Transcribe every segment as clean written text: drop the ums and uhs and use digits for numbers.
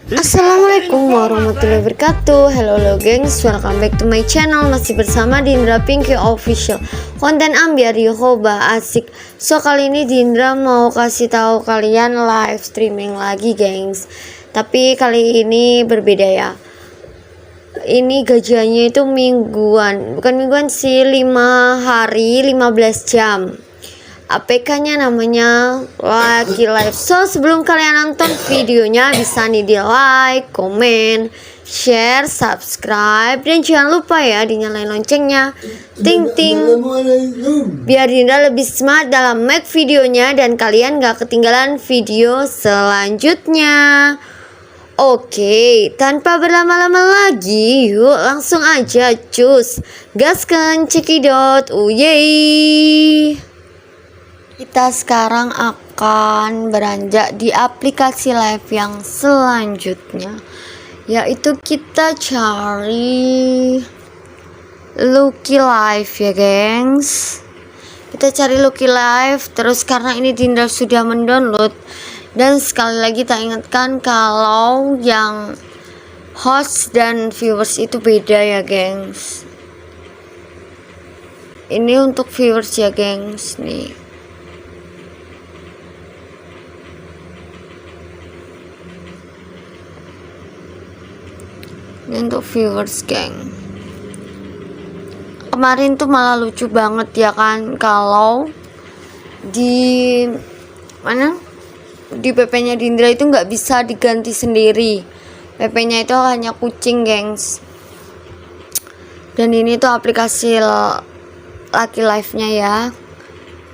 Assalamualaikum warahmatullahi wabarakatuh. Hello gengs, welcome back to my channel. Masih bersama Dindra Pinky Official. Konten ambiar Yohoba asik. So kali ini Dindra mau kasih tahu kalian live streaming lagi gengs. Tapi kali ini berbeda ya. Ini gajiannya itu mingguan, bukan mingguan sih, 5 hari 15 jam. APK-nya namanya Lucky Life. So sebelum kalian nonton videonya bisa nih di like, komen, share, subscribe, dan jangan lupa ya dinyalain loncengnya, ting ting, biar Dinda lebih semangat dalam make videonya dan kalian gak ketinggalan video selanjutnya. Oke, tanpa berlama-lama lagi, yuk langsung aja cus gaskan cekidot. Yeay. Kita sekarang akan beranjak di aplikasi live yang selanjutnya, yaitu kita cari Lucky Life ya gengs. Kita cari Lucky Life terus karena ini Dinda sudah mendownload. Dan sekali lagi tak ingatkan kalau yang host dan viewers itu beda ya gengs. Ini untuk viewers ya gengs nih. Ini untuk viewers geng. Kemarin tuh malah lucu banget ya kan, kalau di mana di PP-nya Dindra itu nggak bisa diganti sendiri. PP-nya itu hanya kucing gengs. Dan ini tuh aplikasi Lucky Life-nya ya.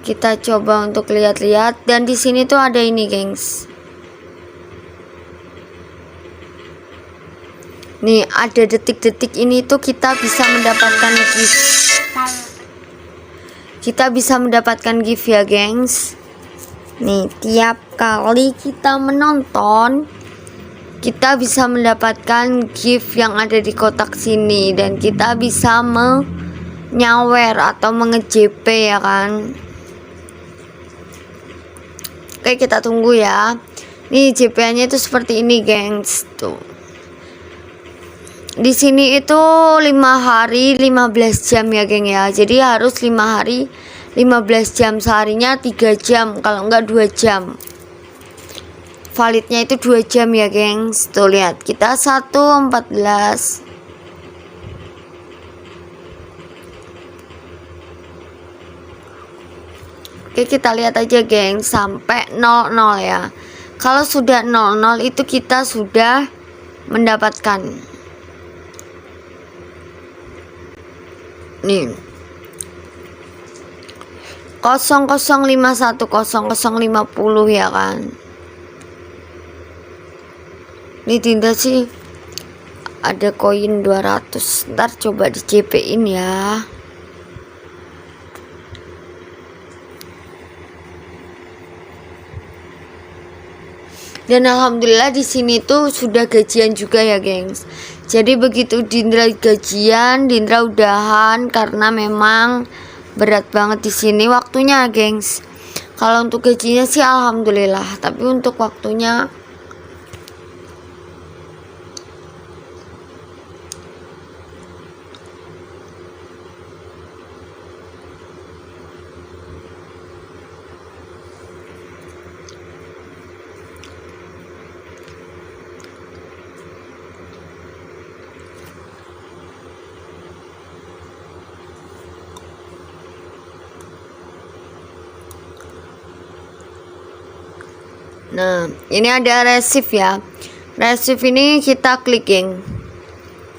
Kita coba untuk lihat-lihat, dan di sini tuh ada ini gengs. Nih ada detik-detik ini tuh kita bisa mendapatkan gift. Kita bisa mendapatkan gift ya gengs. Nih tiap kali kita menonton kita bisa mendapatkan gift yang ada di kotak sini. Dan kita bisa menyawer atau nge-JP ya kan. Oke kita tunggu ya. Nih JP-nya itu seperti ini gengs tuh. Di sini itu 5 hari 15 jam ya geng ya. Jadi harus 5 hari 15 jam, seharinya 3 jam, kalau enggak 2 jam. Validnya itu 2 jam ya geng. Tuh lihat, kita 1.14. Oke kita lihat aja geng sampai 00 ya. Kalau sudah 00 itu kita sudah mendapatkan. Nih 00510050 ya kan. Ini Dinda sih ada koin 200. Ntar coba di JP-in ya. Dan alhamdulillah di sini tuh sudah gajian juga ya gengs. Jadi begitu Dindra gajian, Dindra udahan karena memang berat banget di sini waktunya gengs. Kalau untuk gajinya sih alhamdulillah, tapi untuk waktunya nah, ini ada receive ya. Receive ini kita klik geng.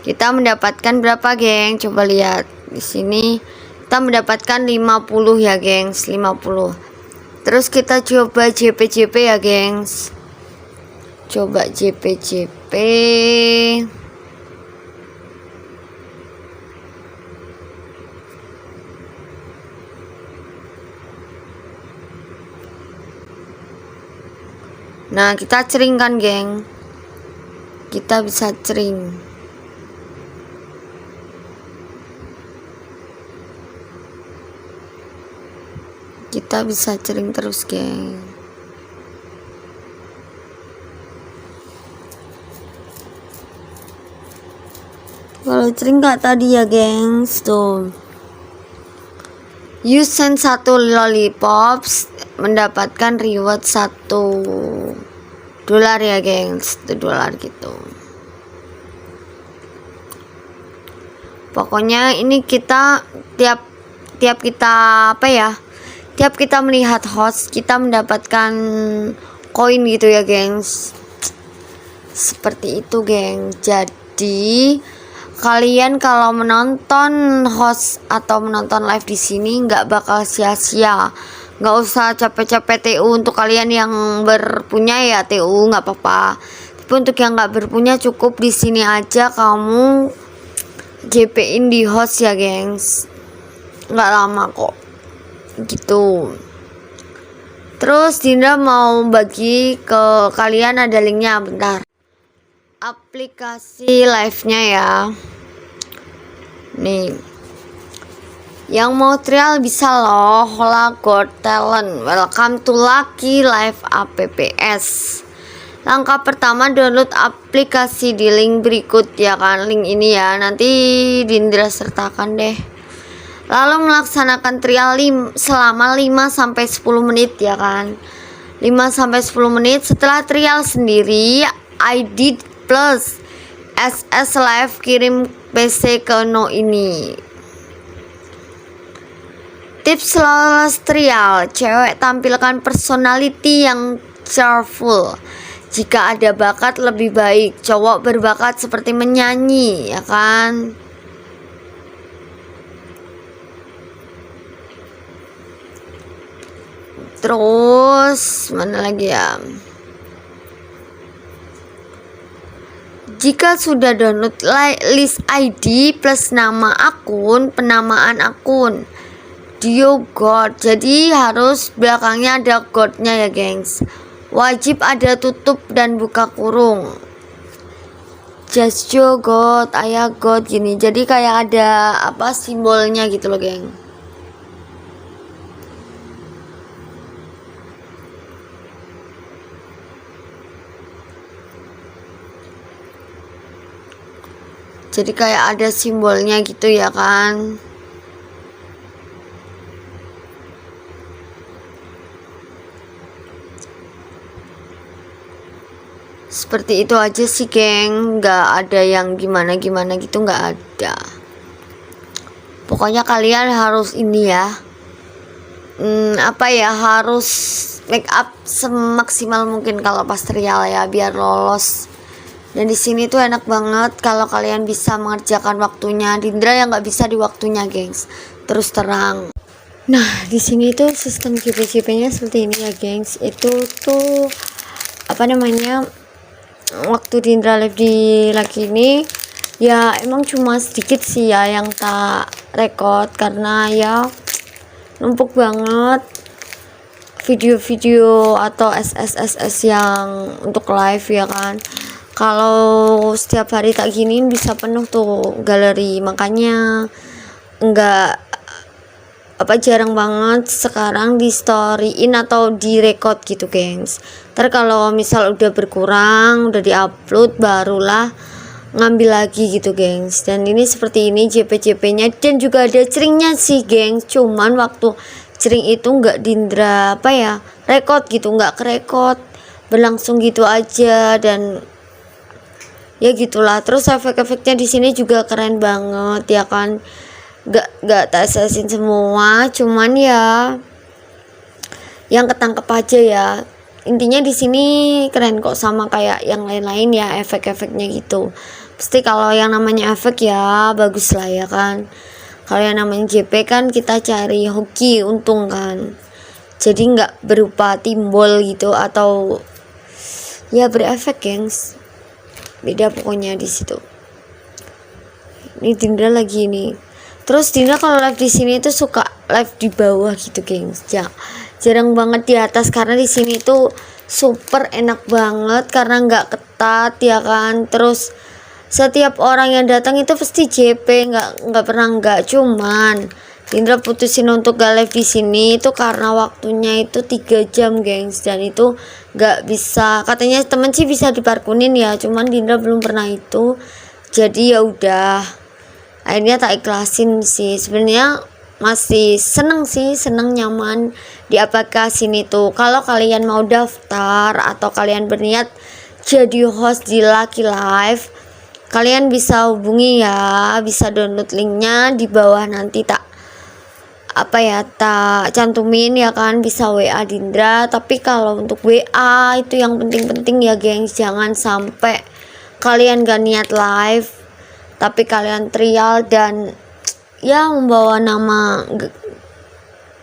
Kita mendapatkan berapa geng? Coba lihat. Di sini kita mendapatkan 50 ya gengs, 50. Terus kita coba JP-JP ya gengs. Coba JP-JP. Nah kita cering kan geng. Kita bisa cering. Kita bisa cering terus geng. Kalau cering nggak tadi ya gengs, tuh you send 1 lollipops mendapatkan reward $1 ya gengs, $1 gitu. Pokoknya ini kita tiap kita tiap kita melihat host kita mendapatkan koin gitu ya gengs, seperti itu geng. Jadi kalian kalau menonton host atau menonton live di sini nggak bakal sia-sia. Nggak usah capek-capek TU. Untuk kalian yang berpunya ya TU nggak apa-apa. Tapi untuk yang nggak berpunya cukup di sini aja kamu JP-in di host ya gengs. Nggak lama kok. Gitu. Terus Dinda mau bagi ke kalian, ada linknya, bentar. Aplikasi live-nya ya. Nih. Yang mau trial bisa loh, Hola Got Talent. Welcome to Lucky Live apps. Langkah pertama download aplikasi di link berikut ya kan. Link ini ya, nanti Dindra sertakan deh. Lalu melaksanakan trial selama 5-10 menit ya kan. 5-10 menit setelah trial sendiri ID plus SS Live kirim PC ke No ini. Tips lolos trial, cewek tampilkan personality yang cheerful. Jika ada bakat lebih baik, cowok berbakat seperti menyanyi ya kan. Terus mana lagi ya? Jika sudah download list ID plus nama akun, penamaan akun Dio God, jadi harus belakangnya ada God-nya ya gengs. Wajib ada tutup dan buka kurung. Just Joe God, Ayah God gini. Jadi kayak ada apa simbolnya gitu loh geng. Jadi kayak ada simbolnya gitu ya kan. Seperti itu aja sih geng. Gak ada yang gimana-gimana gitu, gak ada. Pokoknya kalian harus ini ya, harus make up semaksimal mungkin kalau pas trial ya, biar lolos. Dan di sini tuh enak banget kalau kalian bisa mengerjakan waktunya. Dindra yang nggak bisa di waktunya, gengs. Terus terang. Nah, di sini tuh sistem JP-JP-nya seperti ini ya, gengs. Itu tuh waktu Dindra live di Lucky ini ya emang cuma sedikit sih ya yang tak record karena ya numpuk banget video-video atau SSSS yang untuk live ya kan. Kalau setiap hari tak giniin bisa penuh tuh galeri, makanya jarang banget sekarang di storyin atau di record gitu gengs. Ntar kalau misal udah berkurang, udah diupload, barulah ngambil lagi gitu gengs. Dan ini seperti ini JP-JP nya, dan juga ada ceringnya sih gengs. Cuman waktu cering itu nggak Dindra record gitu, nggak kerekod, berlangsung gitu aja. Dan ya gitulah. Terus efek-efeknya di sini juga keren banget ya kan. Gak tak sesin semua, cuman ya yang ketangkep aja ya. Intinya di sini keren kok, sama kayak yang lain-lain ya, efek-efeknya gitu. Pasti kalau yang namanya efek ya bagus lah ya kan. Kalau yang namanya JP kan kita cari hoki untung kan. Jadi nggak berupa timbol gitu atau ya berefek gengs. Beda pokoknya di situ. Ini Dindra lagi nih. Terus Dindra kalau live di sini tuh suka live di bawah gitu, gengs. Jarang banget di atas karena di sini tuh super enak banget karena nggak ketat ya kan. Terus setiap orang yang datang itu pasti JP, nggak pernah nggak. Cuman Dindra putusin untuk gak live di sini itu karena waktunya itu 3 jam, gengs. Dan itu nggak bisa, katanya temen sih bisa diparkunin ya, cuman Dindra belum pernah itu. Jadi ya udah, akhirnya tak ikhlasin sih. Sebenarnya masih seneng sih, seneng nyaman di aplikasi ini tuh. Kalau kalian mau daftar atau kalian berniat jadi host di Lucky Live, kalian bisa hubungi ya, bisa download linknya di bawah, nanti tak cantumin ya kan, bisa WA Dindra. Tapi kalau untuk WA itu yang penting-penting ya gengs, jangan sampai kalian gak niat live tapi kalian trial dan ya membawa nama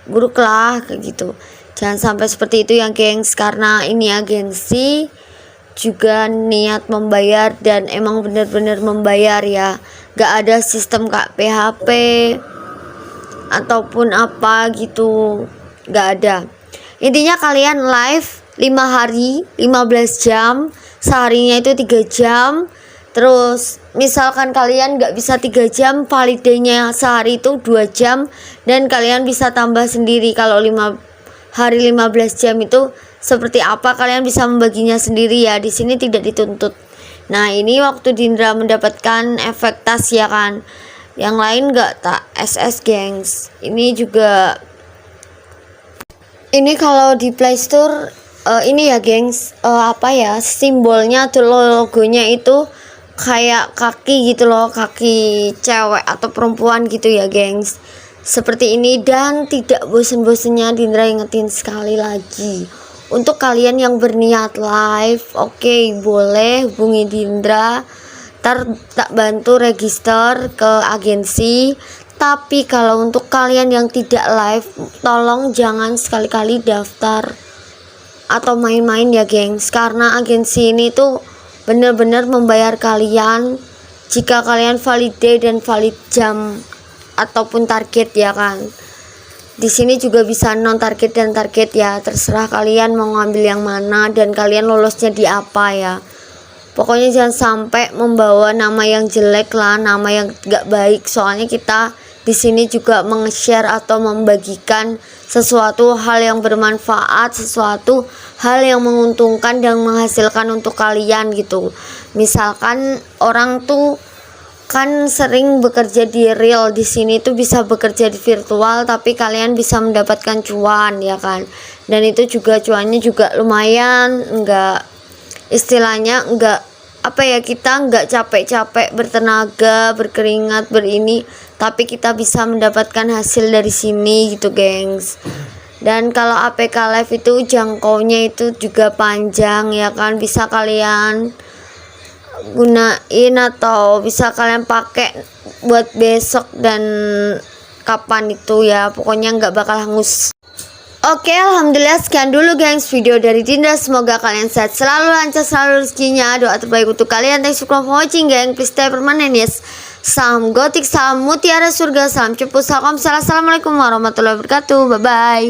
buruk lah kayak gitu. Jangan sampai seperti itu ya gengs, karena ini agensi juga niat membayar dan emang bener-bener membayar ya, gak ada sistem kak PHP ataupun apa gitu, gak ada. Intinya kalian live 5 hari 15 jam, seharinya itu 3 jam. Terus misalkan kalian gak bisa 3 jam, valid day-nya sehari itu 2 jam, dan kalian bisa tambah sendiri. Kalau 5 hari 15 jam itu seperti apa, kalian bisa membaginya sendiri ya, di sini tidak dituntut. Nah ini waktu Dindra mendapatkan efek tas ya kan, yang lain gak tak SS gengs. Ini juga, ini kalau di Play Store ini ya gengs, simbolnya tuh, logonya itu kayak kaki gitu loh, kaki cewek atau perempuan gitu ya gengs, seperti ini. Dan tidak bosen-bosennya Dindra ingetin sekali lagi, untuk kalian yang berniat live, oke, boleh hubungi Dindra, ntar tak bantu register ke agensi. Tapi kalau untuk kalian yang tidak live, tolong jangan sekali-kali daftar atau main-main ya gengs, karena agensi ini tuh bener-bener membayar kalian jika kalian valid day dan valid jam ataupun target ya kan. Di sini juga bisa non target dan target ya, terserah kalian mau ngambil yang mana dan kalian lolosnya di apa ya. Pokoknya jangan sampai membawa nama yang jelek lah, nama yang gak baik. Soalnya kita di sini juga meng-share atau membagikan sesuatu hal yang bermanfaat, sesuatu hal yang menguntungkan dan menghasilkan untuk kalian gitu. Misalkan orang tuh kan sering bekerja di real, di sini tuh bisa bekerja di virtual tapi kalian bisa mendapatkan cuan ya kan. Dan itu juga cuannya juga lumayan, enggak, istilahnya enggak kita enggak capek-capek bertenaga, berkeringat, tapi kita bisa mendapatkan hasil dari sini gitu gengs. Dan kalau APK Live itu jangkaunya itu juga panjang ya kan, bisa kalian gunain atau bisa kalian pakai buat besok dan kapan itu ya, pokoknya nggak bakal hangus. Oke, alhamdulillah sekian dulu gengs video dari Dindra. Semoga kalian sehat selalu, lancar selalu rezekinya. Doa terbaik untuk kalian. Thanks for watching geng. Please stay permanen yes. Salam gotik, salam mutiara surga, salam cepu, salam. Assalamualaikum warahmatullahi wabarakatuh. Bye bye.